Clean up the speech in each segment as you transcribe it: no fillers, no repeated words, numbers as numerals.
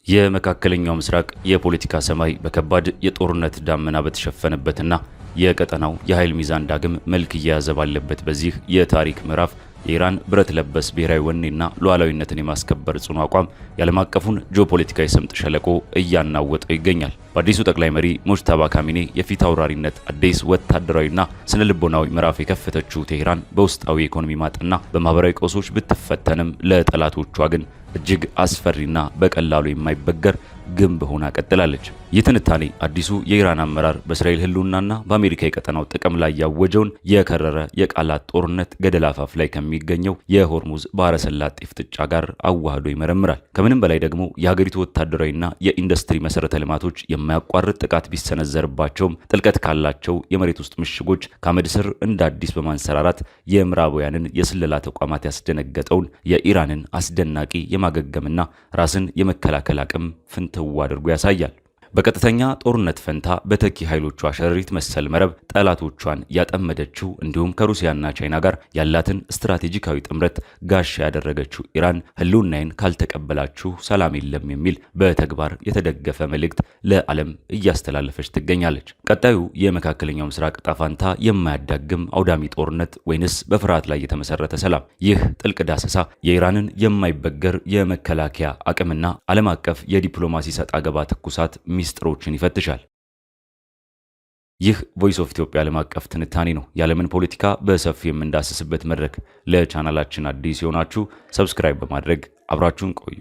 የመካከለኛው ምስራቅ የፖለቲካ ሰማይ በከባድ የጦርነት ዳመና በተሸፈነበትና የቀጠናው የኃይል ሚዛን ዳግም መልክ እየያዘ ባለበት በዚህ የታሪክ ምዕራፍ የኢራን ብረት ለበስ ብሔራዊ ወኔና ሉዓላዊነትን የማስከበር ጽኑ አቋም የዓለም አቀፉን ጂኦፖለቲካዊ ስምጥ ሸለቆ እያናወጠው ይገኛል። በአዲሱ ጠቅላይ መሪ ሙጅተባ ካሚኔ የፊት አውራሪነት አዲስ ወታደራዊና ስነ ልቦናዊ ምዕራፍ የከፈተችው ቴህራን በውስጣዊ ኢኮኖሚ ማጥና በማህበራዊ ቀውሶች ብትፈተንም ለጠላቶቿ ግን እጅግ አስፈሪና በቀላሉ የማይበገር ግንብ ሆና ቀጥላለች። ይህ ትንታኔ አዲሱ የኢራን አመራር በእስራኤል ህልውናና በአሜሪካ የቀጠናው ጥቅም ላይ ያወጀውን የከረረ የቃላት ጦርነት ገደል አፋፍ ላይ ከሚገኘው የሆርሙዝ ባህረ ሰላጤ ፍጥጫ ጋር አዋህዶ ይመረምራል። ከምንም በላይ ደግሞ የሀገሪቱ ወታደራዊና የኢንዱስትሪ መሰረተ ልማቶች የማያቋርጥ ጥቃት ቢሰነዘርባቸውም ጥልቀት ካላቸው የመሬት ውስጥ ምሽጎች ከአመድ ስር እንደ አዲስ በማንሰራራት የምዕራባውያንን የስለላ ተቋማት ያስደነገጠውን የኢራንን አስደናቂ የማገገምና ራስን የመከላከል አቅም ፍንትው አድርጎ ያሳያል። በቀጥተኛ ጦርነት ፈንታ በተኪ ኃይሎቿ ሸረሪት መሰል መረብ ጠላቶቿን ያጠመደችው እንዲሁም ከሩሲያና ቻይና ጋር ያላትን ስትራቴጂካዊ ጥምረት ጋሻ ያደረገችው ኢራን ህልውናዬን ካልተቀበላችሁ ሰላም የለም የሚል በተግባር የተደገፈ መልእክት ለዓለም እያስተላለፈች ትገኛለች። ቀጣዩ የመካከለኛው ምስራቅ ዕጣ ፈንታ የማያዳግም አውዳሚ ጦርነት ወይንስ በፍርሃት ላይ የተመሰረተ ሰላም? ይህ ጥልቅ ዳሰሳ የኢራንን የማይበገር የመከላከያ አቅምና ዓለም አቀፍ የዲፕሎማሲ ሰጣ ገባ ትኩሳት ሚስጥሮችን ይፈትሻል። ይህ ቮይስ ኦፍ ኢትዮጵያ ዓለም አቀፍ ትንታኔ ነው። የዓለምን ፖለቲካ በሰፊው የምንዳስስበት መድረክ። ለቻናላችን አዲስ የሆናችሁ ሰብስክራይብ በማድረግ አብራችሁን ቆዩ።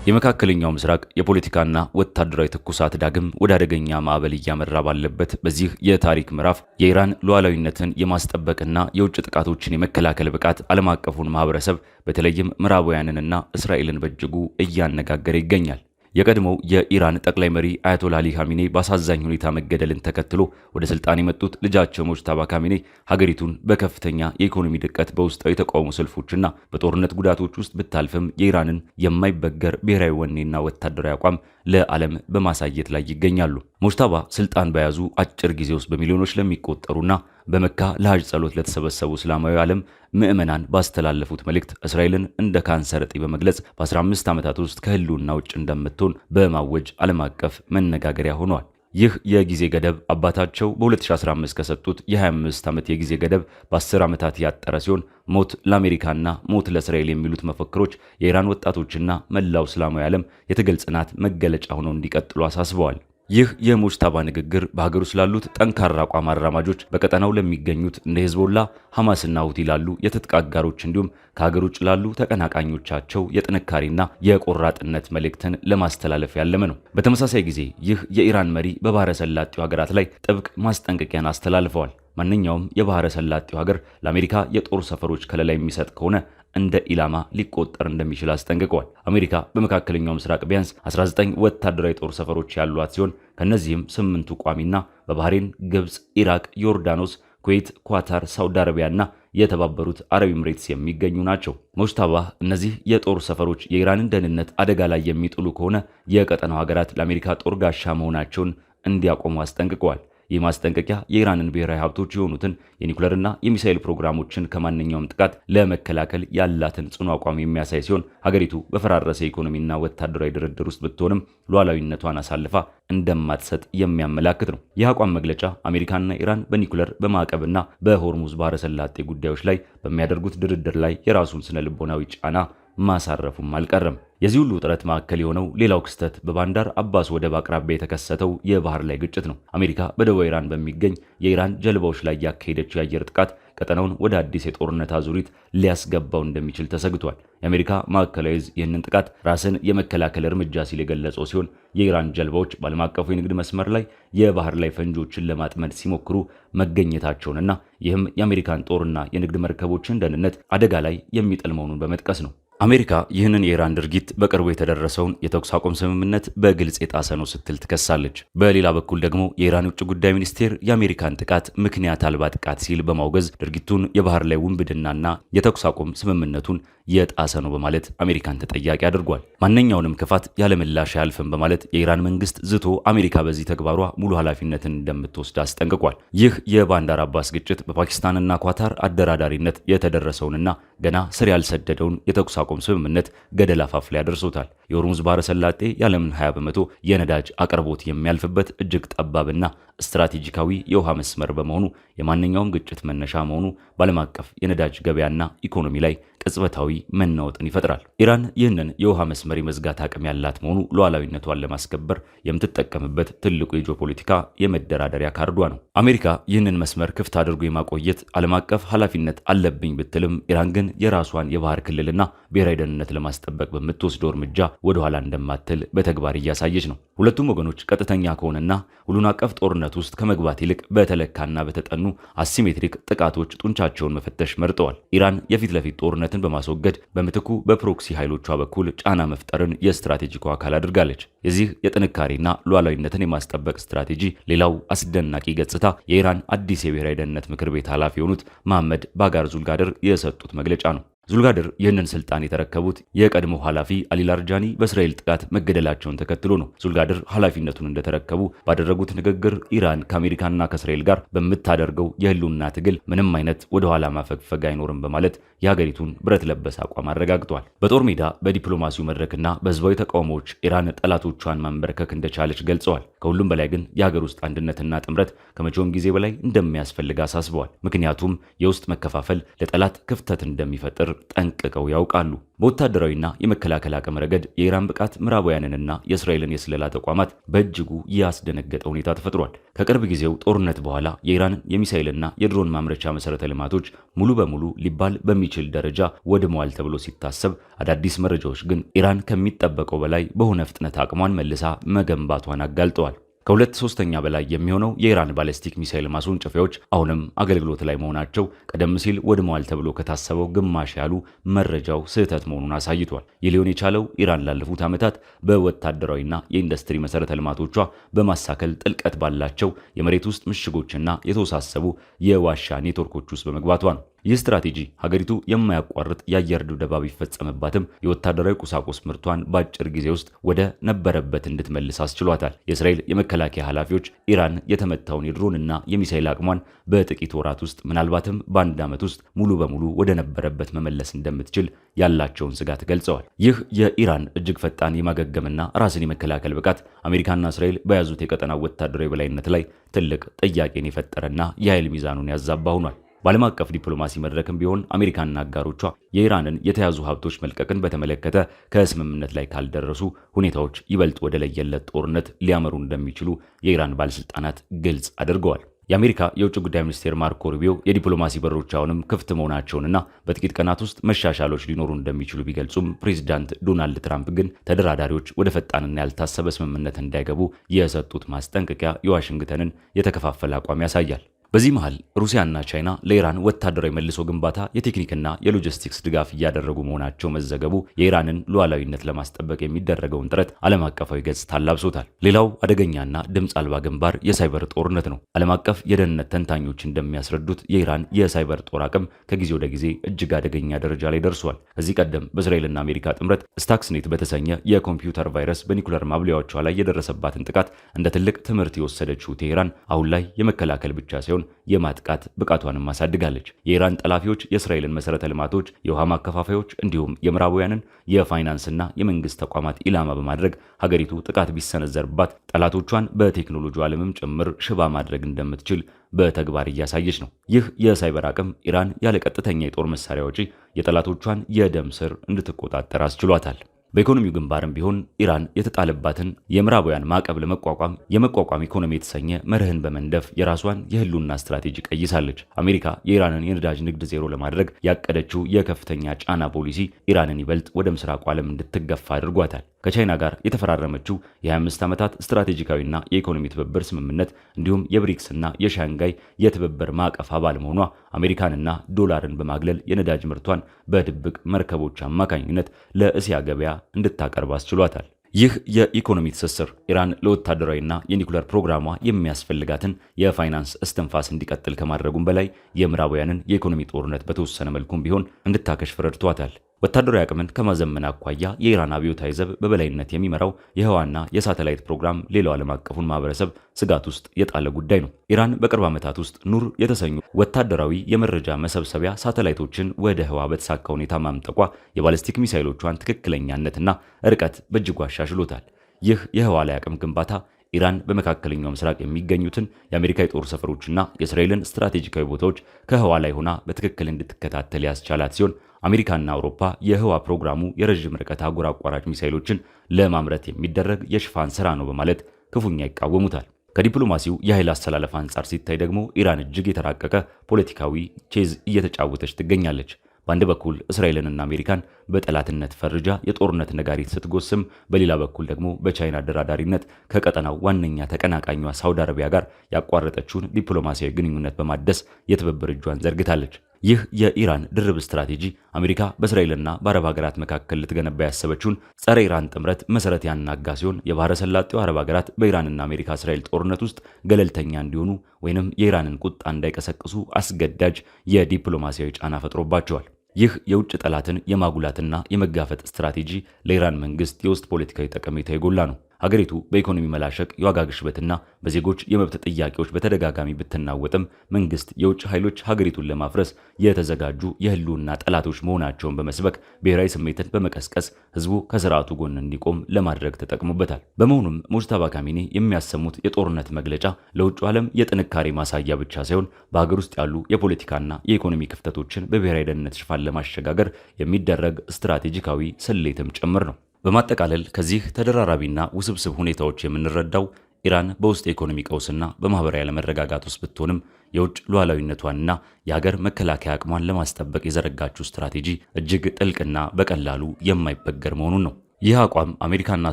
የመካከለኛው ምስራቅ የፖለቲካና ወታደራዊ ትኩሳት ዳግም ወደ አደገኛ ማዕበል እያመራ ባለበት በዚህ የታሪክ ምዕራፍ የኢራን ሉዓላዊነትን የማስጠበቅና የውጭ ጥቃቶችን የመከላከል ብቃት ዓለም አቀፉን ማህበረሰብ በተለይም ምዕራባውያንንና እስራኤልን በእጅጉ እያነጋገረ ይገኛል። የቀድሞው የኢራን ጠቅላይ መሪ አያቶላ አሊ ካሚኔ በአሳዛኝ ሁኔታ መገደልን ተከትሎ ወደ ስልጣን የመጡት ልጃቸው ሙጅተባ ካሚኔ ሀገሪቱን በከፍተኛ የኢኮኖሚ ድቀት፣ በውስጣዊ የተቃውሞ ሰልፎችና በጦርነት ጉዳቶች ውስጥ ብታልፍም የኢራንን የማይበገር ብሔራዊ ወኔና ወታደራዊ አቋም ለዓለም በማሳየት ላይ ይገኛሉ። ሙጅተባ ስልጣን በያዙ አጭር ጊዜ ውስጥ በሚሊዮኖች ለሚቆጠሩና በመካ ለሐጅ ጸሎት ለተሰበሰቡ እስላማዊ ዓለም ምዕመናን ባስተላለፉት መልእክት እስራኤልን እንደ ካንሰር እጢ በመግለጽ በ15 ዓመታት ውስጥ ከህልውና ውጭ እንደምትሆን በማወጅ ዓለም አቀፍ መነጋገሪያ ሆኗል። ይህ የጊዜ ገደብ አባታቸው በ2015 ከሰጡት የ25 ዓመት የጊዜ ገደብ በ10 ዓመታት ያጠረ ሲሆን ሞት ለአሜሪካና ሞት ለእስራኤል የሚሉት መፈክሮች የኢራን ወጣቶችና መላው እስላማዊ ዓለም የትግል ጽናት መገለጫ ሆነው እንዲቀጥሉ አሳስበዋል። ይህ የሙጅተባ ንግግር በሀገር ውስጥ ላሉት ጠንካራ አቋም አራማጆች፣ በቀጠናው ለሚገኙት እንደ ሂዝቦላ፣ ሐማስና ሁቲ ላሉ የትጥቅ አጋሮች እንዲሁም ከሀገር ውጭ ላሉ ተቀናቃኞቻቸው የጥንካሬና የቆራጥነት መልእክትን ለማስተላለፍ ያለመ ነው። በተመሳሳይ ጊዜ ይህ የኢራን መሪ በባህረ ሰላጤው ሀገራት ላይ ጥብቅ ማስጠንቀቂያን አስተላልፈዋል። ማንኛውም የባህረ ሰላጤው ሀገር ለአሜሪካ የጦር ሰፈሮች ከለላ የሚሰጥ ከሆነ እንደ ኢላማ ሊቆጠር እንደሚችል አስጠንቅቀዋል። አሜሪካ በመካከለኛው ምስራቅ ቢያንስ 19 ወታደራዊ ጦር ሰፈሮች ያሏት ሲሆን ከነዚህም 8ቱ ቋሚና በባህሬን፣ ግብጽ፣ ኢራቅ፣ ዮርዳኖስ፣ ኩዌት፣ ኳታር፣ ሳውዲ አረቢያና የተባበሩት አረብ ኤምሬትስ የሚገኙ ናቸው። ሙጅተባ እነዚህ የጦር ሰፈሮች የኢራንን ደህንነት አደጋ ላይ የሚጥሉ ከሆነ የቀጠናው ሀገራት ለአሜሪካ ጦር ጋሻ መሆናቸውን እንዲያቆሙ አስጠንቅቀዋል። ይህ ማስጠንቀቂያ የኢራንን ብሔራዊ ሀብቶች የሆኑትን የኒኩለርና የሚሳኤል ፕሮግራሞችን ከማንኛውም ጥቃት ለመከላከል ያላትን ጽኑ አቋም የሚያሳይ ሲሆን ሀገሪቱ በፈራረሰ ኢኮኖሚና ወታደራዊ ድርድር ውስጥ ብትሆንም ሉዓላዊነቷን አሳልፋ እንደማትሰጥ የሚያመላክት ነው። ይህ አቋም መግለጫ አሜሪካና ኢራን በኒኩለር በማዕቀብና በሆርሙዝ ባህረ ሰላጤ ጉዳዮች ላይ በሚያደርጉት ድርድር ላይ የራሱን ስነ ልቦናዊ ጫና ማሳረፉም አልቀረም። የዚህ ሁሉ ጥረት ማዕከል የሆነው ሌላው ክስተት በባንዳር አባስ ወደብ አቅራቢያ የተከሰተው የባህር ላይ ግጭት ነው። አሜሪካ በደቡብ ኢራን በሚገኝ የኢራን ጀልባዎች ላይ ያካሄደችው የአየር ጥቃት ቀጠናውን ወደ አዲስ የጦርነት አዙሪት ሊያስገባው እንደሚችል ተሰግቷል። የአሜሪካ ማዕከላዊ ዕዝ ይህንን ጥቃት ራስን የመከላከል እርምጃ ሲል የገለጸው ሲሆን የኢራን ጀልባዎች በዓለም አቀፉ የንግድ መስመር ላይ የባህር ላይ ፈንጆችን ለማጥመድ ሲሞክሩ መገኘታቸውንና ይህም የአሜሪካን ጦርና የንግድ መርከቦችን ደህንነት አደጋ ላይ የሚጥል መሆኑን በመጥቀስ ነው። አሜሪካ ይህንን የኢራን ድርጊት በቅርቡ የተደረሰውን የተኩስ አቁም ስምምነት በግልጽ የጣሰ ነው ስትል ትከሳለች። በሌላ በኩል ደግሞ የኢራን ውጭ ጉዳይ ሚኒስቴር የአሜሪካን ጥቃት ምክንያት አልባ ጥቃት ሲል በማውገዝ ድርጊቱን የባህር ላይ ውንብድናና የተኩስ አቁም ስምምነቱን የጣሰ ነው በማለት አሜሪካን ተጠያቂ አድርጓል። ማንኛውንም ክፋት ያለምላሽ አያልፍም በማለት የኢራን መንግስት ዝቶ አሜሪካ በዚህ ተግባሯ ሙሉ ኃላፊነትን እንደምትወስድ አስጠንቅቋል። ይህ የባንዳር አባስ ግጭት በፓኪስታንና ኳታር አደራዳሪነት የተደረሰውንና ገና ስር ያልሰደደውን የተኩስ አቁም ስምምነት ገደል አፋፍ ላይ አድርሶታል። የሆርሙዝ ባህረ ሰላጤ የዓለምን 20 በመቶ የነዳጅ አቅርቦት የሚያልፍበት እጅግ ጠባብና ስትራቴጂካዊ የውሃ መስመር በመሆኑ የማንኛውም ግጭት መነሻ መሆኑ በዓለም አቀፍ የነዳጅ ገበያና ኢኮኖሚ ላይ ቅጽበታዊ መናወጥን ይፈጥራል። ኢራን ይህንን የውሃ መስመር የመዝጋት አቅም ያላት መሆኑ ሉዓላዊነቷን ለማስከበር የምትጠቀምበት ትልቁ የጂኦፖለቲካ የመደራደሪያ ካርዷ ነው። አሜሪካ ይህንን መስመር ክፍት አድርጎ የማቆየት ዓለም አቀፍ ኃላፊነት አለብኝ ብትልም ኢራን ግን የራሷን የባህር ክልልና ብሔራዊ ደህንነት ለማስጠበቅ በምትወስደው እርምጃ ወደ ኋላ እንደማትል በተግባር እያሳየች ነው። ሁለቱም ወገኖች ቀጥተኛ ከሆነና ሁሉን አቀፍ ጦርነት ውስጥ ከመግባት ይልቅ በተለካና በተጠኑ አሲሜትሪክ ጥቃቶች ጡንቻቸውን መፈተሽ መርጠዋል። ኢራን የፊት ለፊት ጦርነትን በማስወገድ በምትኩ በፕሮክሲ ኃይሎቿ በኩል ጫና መፍጠርን የስትራቴጂኩ አካል አድርጋለች። የዚህ የጥንካሬና ሉዓላዊነትን የማስጠበቅ ስትራቴጂ ሌላው አስደናቂ ገጽታ የኢራን አዲስ የብሔራዊ ደህንነት ምክር ቤት ኃላፊ የሆኑት መሐመድ ባጋር ዙልጋደር የሰጡት መግለጫ ነው። ዙልጋደር ይህንን ስልጣን የተረከቡት የቀድሞ ኃላፊ አሊ ላርጃኒ በእስራኤል ጥቃት መገደላቸውን ተከትሎ ነው። ዙልጋደር ኃላፊነቱን እንደተረከቡ ባደረጉት ንግግር ኢራን ከአሜሪካና ከእስራኤል ጋር በምታደርገው የህልውና ትግል ምንም አይነት ወደ ኋላ ማፈግፈግ አይኖርም በማለት የሀገሪቱን ብረት ለበስ አቋም አረጋግጧል። በጦር ሜዳ በዲፕሎማሲው መድረክና በህዝባዊ ተቃውሞዎች ኢራን ጠላቶቿን ማንበርከክ እንደቻለች ገልጸዋል። ከሁሉም በላይ ግን የሀገር ውስጥ አንድነትና ጥምረት ከመቼውም ጊዜ በላይ እንደሚያስፈልግ አሳስበዋል። ምክንያቱም የውስጥ መከፋፈል ለጠላት ክፍተት እንደሚፈጥር ጠንቅቀው ያውቃሉ። በወታደራዊና የመከላከል አቅም ረገድ የኢራን ብቃት ምዕራባውያንንና የእስራኤልን የስለላ ተቋማት በእጅጉ ያስደነገጠ ሁኔታ ተፈጥሯል። ከቅርብ ጊዜው ጦርነት በኋላ የኢራንን የሚሳኤልና የድሮን ማምረቻ መሰረተ ልማቶች ሙሉ በሙሉ ሊባል በሚችል ደረጃ ወድመዋል ተብሎ ሲታሰብ፣ አዳዲስ መረጃዎች ግን ኢራን ከሚጠበቀው በላይ በሆነ ፍጥነት አቅሟን መልሳ መገንባቷን አጋልጠዋል። ከ2/3 በላይ የሚሆነው የኢራን ባሊስቲክ ሚሳኤል ማስወንጨፊያዎች አሁንም አገልግሎት ላይ መሆናቸው ቀደም ሲል ወድመዋል ተብሎ ከታሰበው ግማሽ ያሉ መረጃው ስህተት መሆኑን አሳይቷል። ይህ ሊሆን የቻለው ኢራን ላለፉት ዓመታት በወታደራዊና የኢንዱስትሪ መሰረተ ልማቶቿ በማሳከል ጥልቀት ባላቸው የመሬት ውስጥ ምሽጎችና የተወሳሰቡ የዋሻ ኔትወርኮች ውስጥ በመግባቷ ነው። ይህ ስትራቴጂ ሀገሪቱ የማያቋርጥ የአየር ድብደባ ቢፈጸምባትም የወታደራዊ ቁሳቁስ ምርቷን በአጭር ጊዜ ውስጥ ወደ ነበረበት እንድትመልስ አስችሏታል። የእስራኤል የመከላከያ ኃላፊዎች ኢራን የተመታውን የድሮንና የሚሳኤል አቅሟን በጥቂት ወራት ውስጥ ምናልባትም በአንድ ዓመት ውስጥ ሙሉ በሙሉ ወደ ነበረበት መመለስ እንደምትችል ያላቸውን ስጋት ገልጸዋል። ይህ የኢራን እጅግ ፈጣን የማገገምና ራስን የመከላከል ብቃት አሜሪካና እስራኤል በያዙት የቀጠናው ወታደራዊ በላይነት ላይ ትልቅ ጥያቄን የፈጠረና የኃይል ሚዛኑን ያዛባ ሆኗል። በዓለም አቀፍ ዲፕሎማሲ መድረክም ቢሆን አሜሪካና አጋሮቿ የኢራንን የተያዙ ሀብቶች መልቀቅን በተመለከተ ከስምምነት ላይ ካልደረሱ ሁኔታዎች ይበልጥ ወደ ለየለት ጦርነት ሊያመሩ እንደሚችሉ የኢራን ባለስልጣናት ግልጽ አድርገዋል። የአሜሪካ የውጭ ጉዳይ ሚኒስቴር ማርኮ ሩቢዮ የዲፕሎማሲ በሮች አሁንም ክፍት መሆናቸውንና በጥቂት ቀናት ውስጥ መሻሻሎች ሊኖሩ እንደሚችሉ ቢገልጹም ፕሬዚዳንት ዶናልድ ትራምፕ ግን ተደራዳሪዎች ወደ ፈጣንና ያልታሰበ ስምምነት እንዳይገቡ የሰጡት ማስጠንቀቂያ የዋሽንግተንን የተከፋፈለ አቋም ያሳያል። በዚህ መሃል ሩሲያና ቻይና ለኢራን ወታደራዊ መልሶ ግንባታ የቴክኒክና የሎጂስቲክስ ድጋፍ እያደረጉ መሆናቸው መዘገቡ የኢራንን ሉዓላዊነት ለማስጠበቅ የሚደረገውን ጥረት ዓለም አቀፋዊ ገጽታ አላብሶታል። ሌላው አደገኛና ድምፅ አልባ ግንባር የሳይበር ጦርነት ነው። ዓለም አቀፍ የደህንነት ተንታኞች እንደሚያስረዱት የኢራን የሳይበር ጦር አቅም ከጊዜ ወደ ጊዜ እጅግ አደገኛ ደረጃ ላይ ደርሷል። ከዚህ ቀደም በእስራኤልና አሜሪካ ጥምረት ስታክስኔት በተሰኘ የኮምፒውተር ቫይረስ በኒኩለር ማብሊያዎቿ ላይ የደረሰባትን ጥቃት እንደ ትልቅ ትምህርት የወሰደችው ቴሄራን አሁን ላይ የመከላከል ብቻ ሳይሆን የማጥቃት ብቃቷንም አሳድጋለች። የኢራን ጠላፊዎች የእስራኤልን መሰረተ ልማቶች፣ የውሃ ማከፋፈያዎች እንዲሁም የምዕራባውያንን የፋይናንስና የመንግስት ተቋማት ኢላማ በማድረግ ሀገሪቱ ጥቃት ቢሰነዘርባት ጠላቶቿን በቴክኖሎጂ ዓለምም ጭምር ሽባ ማድረግ እንደምትችል በተግባር እያሳየች ነው። ይህ የሳይበር አቅም ኢራን ያለ ቀጥተኛ የጦር መሳሪያ ወጪ የጠላቶቿን የደም ስር እንድትቆጣጠር አስችሏታል። በኢኮኖሚው ግንባርም ቢሆን ኢራን የተጣለባትን የምዕራባውያን ማዕቀብ ለመቋቋም የመቋቋም ኢኮኖሚ የተሰኘ መርህን በመንደፍ የራሷን የህልውና ስትራቴጂ ቀይሳለች። አሜሪካ የኢራንን የነዳጅ ንግድ ዜሮ ለማድረግ ያቀደችው የከፍተኛ ጫና ፖሊሲ ኢራንን ይበልጥ ወደ ምስራቁ ዓለም እንድትገፋ አድርጓታል። ከቻይና ጋር የተፈራረመችው የ25 ዓመታት ስትራቴጂካዊና የኢኮኖሚ ትብብር ስምምነት እንዲሁም የብሪክስና የሻንጋይ የትብብር ማዕቀፍ አባል መሆኗ አሜሪካንና ዶላርን በማግለል የነዳጅ ምርቷን በድብቅ መርከቦች አማካኝነት ለእስያ ገበያ እንድታቀርብ አስችሏታል። ይህ የኢኮኖሚ ትስስር ኢራን ለወታደራዊና የኒኩሌር ፕሮግራሟ የሚያስፈልጋትን የፋይናንስ እስትንፋስ እንዲቀጥል ከማድረጉም በላይ የምዕራባውያንን የኢኮኖሚ ጦርነት በተወሰነ መልኩም ቢሆን እንድታከሽፍ ረድቷታል። ወታደራዊ አቅምን ከማዘመን አኳያ የኢራን አብዮታዊ ዘብ በበላይነት የሚመራው የህዋና የሳተላይት ፕሮግራም ሌላው ዓለም አቀፉን ማህበረሰብ ስጋት ውስጥ የጣለ ጉዳይ ነው። ኢራን በቅርብ ዓመታት ውስጥ ኑር የተሰኙ ወታደራዊ የመረጃ መሰብሰቢያ ሳተላይቶችን ወደ ህዋ በተሳካ ሁኔታ ማምጠቋ የባሊስቲክ ሚሳይሎቿን ትክክለኛነትና ርቀት በእጅጉ አሻሽሎታል። ይህ የህዋ ላይ አቅም ግንባታ ኢራን በመካከለኛው ምስራቅ የሚገኙትን የአሜሪካ የጦር ሰፈሮችና የእስራኤልን ስትራቴጂካዊ ቦታዎች ከህዋ ላይ ሆና በትክክል እንድትከታተል ያስቻላት ሲሆን አሜሪካና አውሮፓ የህዋ ፕሮግራሙ የረዥም ርቀት አህጉር አቋራጭ ሚሳይሎችን ለማምረት የሚደረግ የሽፋን ስራ ነው በማለት ክፉኛ ይቃወሙታል። ከዲፕሎማሲው የኃይል አስተላለፍ አንጻር ሲታይ ደግሞ ኢራን እጅግ የተራቀቀ ፖለቲካዊ ቼዝ እየተጫወተች ትገኛለች። በአንድ በኩል እስራኤልንና አሜሪካን በጠላትነት ፈርጃ የጦርነት ነጋሪት ስትጎስም፣ በሌላ በኩል ደግሞ በቻይና አደራዳሪነት ከቀጠናው ዋነኛ ተቀናቃኟ ሳውዲ አረቢያ ጋር ያቋረጠችውን ዲፕሎማሲያዊ ግንኙነት በማደስ የትብብር እጇን ዘርግታለች። ይህ የኢራን ድርብ ስትራቴጂ አሜሪካ በእስራኤልና በአረብ ሀገራት መካከል ልትገነባ ያሰበችውን ጸረ ኢራን ጥምረት መሰረት ያናጋ ሲሆን የባህረ ሰላጤው አረብ ሀገራት በኢራንና አሜሪካ እስራኤል ጦርነት ውስጥ ገለልተኛ እንዲሆኑ ወይንም የኢራንን ቁጣ እንዳይቀሰቅሱ አስገዳጅ የዲፕሎማሲያዊ ጫና ፈጥሮባቸዋል። ይህ የውጭ ጠላትን የማጉላትና የመጋፈጥ ስትራቴጂ ለኢራን መንግስት የውስጥ ፖለቲካዊ ጠቀሜታ የጎላ ነው። ሀገሪቱ በኢኮኖሚ መላሸቅ፣ የዋጋ ግሽበትና በዜጎች የመብት ጥያቄዎች በተደጋጋሚ ብትናወጥም መንግስት የውጭ ኃይሎች ሀገሪቱን ለማፍረስ የተዘጋጁ የህልውና ጠላቶች መሆናቸውን በመስበክ ብሔራዊ ስሜትን በመቀስቀስ ህዝቡ ከስርዓቱ ጎን እንዲቆም ለማድረግ ተጠቅሞበታል። በመሆኑም ሙጅተባ ካሚኒ የሚያሰሙት የጦርነት መግለጫ ለውጭ ዓለም የጥንካሬ ማሳያ ብቻ ሳይሆን በሀገር ውስጥ ያሉ የፖለቲካና የኢኮኖሚ ክፍተቶችን በብሔራዊ ደህንነት ሽፋን ለማሸጋገር የሚደረግ ስትራቴጂካዊ ስሌትም ጭምር ነው። በማጠቃለል ከዚህ ተደራራቢና ውስብስብ ሁኔታዎች የምንረዳው ኢራን በውስጥ የኢኮኖሚ ቀውስና በማህበራዊ አለመረጋጋት ውስጥ ብትሆንም የውጭ ሉዓላዊነቷንና የሀገር መከላከያ አቅሟን ለማስጠበቅ የዘረጋችው ስትራቴጂ እጅግ ጥልቅና በቀላሉ የማይበገር መሆኑን ነው። ይህ አቋም አሜሪካና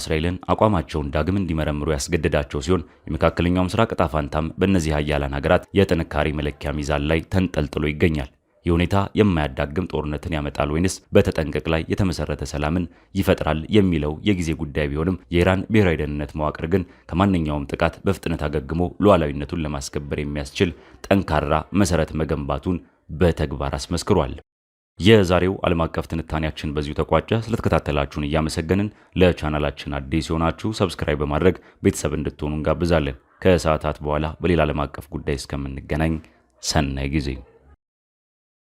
እስራኤልን አቋማቸውን ዳግም እንዲመረምሩ ያስገደዳቸው ሲሆን የመካከለኛው ምስራቅ ዕጣ ፈንታም በእነዚህ ሀያላን ሀገራት የጥንካሬ መለኪያ ሚዛን ላይ ተንጠልጥሎ ይገኛል። ይህ ሁኔታ የማያዳግም ጦርነትን ያመጣል ወይንስ በተጠንቀቅ ላይ የተመሰረተ ሰላምን ይፈጥራል የሚለው የጊዜ ጉዳይ ቢሆንም የኢራን ብሔራዊ ደህንነት መዋቅር ግን ከማንኛውም ጥቃት በፍጥነት አገግሞ ሉዓላዊነቱን ለማስከበር የሚያስችል ጠንካራ መሰረት መገንባቱን በተግባር አስመስክሯል። የዛሬው ዓለም አቀፍ ትንታኔያችን በዚሁ ተቋጨ። ስለተከታተላችሁን እያመሰገንን ለቻናላችን አዲስ የሆናችሁ ሰብስክራይብ በማድረግ ቤተሰብ እንድትሆኑ እንጋብዛለን። ከሰዓታት በኋላ በሌላ ዓለም አቀፍ ጉዳይ እስከምንገናኝ ሰናይ ጊዜ